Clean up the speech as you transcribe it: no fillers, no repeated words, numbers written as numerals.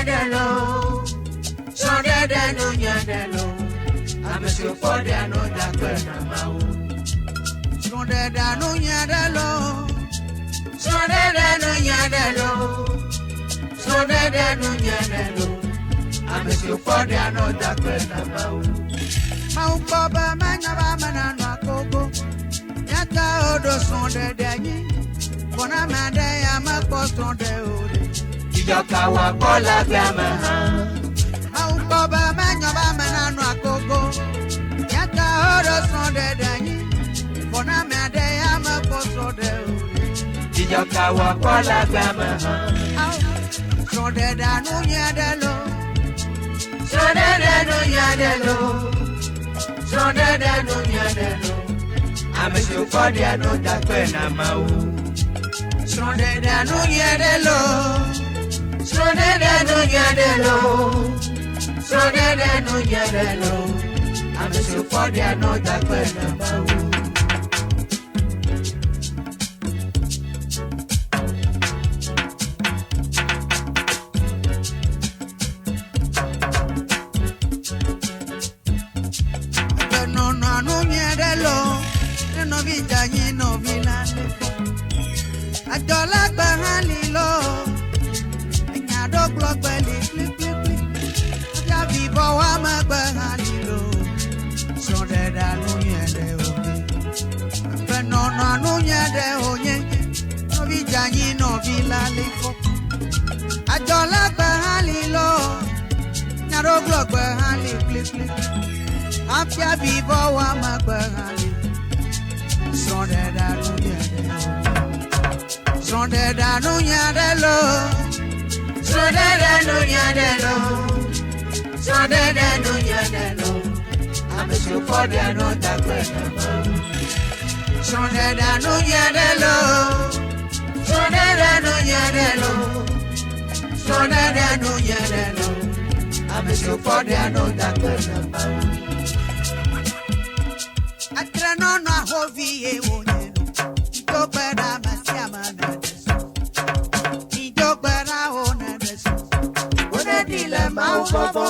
nyadelo. Sondede no nyadelo. Amesio fode no dakwe na mau. Sondede no nyadelo. Sondede no nyadelo. Sondede no nyadelo. Amesio fode no dakwe na mau. Mau baba manyaba manano akogo. Yaka odo sondede nyi. Bona made ya mapo sonde ode. Ijoka wa bola gbama. Mau baba manyaba manano akogo. Yaka odo sondede nyi. Bona made ya mapo sonde ode. Ijoka wa bola gbama. Sondede no nyadelo. Sondede no nyadelo. Sondede no nyadelo. Amesio fode no dakwe na mau. Sondede no nyadelo. Sondede no nyadelo. Sondede no nyadelo. Amesio fode no dakwe na mau. No nyadelo. No vijanyi no vilande. Adola bahalilo. Nyado blog bali clip clip clip. Ya vivo wa ma bahalilo. Sondede no nyade oge. No nyade onye. No vijanyi no vilale fo. Adola bahalilo. Nyado blog bahali clip clip. Afya vivo wa ma bahalilo. Sondede no nyadelo. Sondede no nyadelo. Sondede no nyadelo. Sondede no nyadelo. Amesio fode no dakwe na mau. Sondede no nyadelo. Sondede no nyadelo. Sondede no nyadelo. Amesio fode no dakwe na mau. Atrano na hovie wonyeno. Ijobera masiama na deso. Ijobera ona deso. One dile mau bobo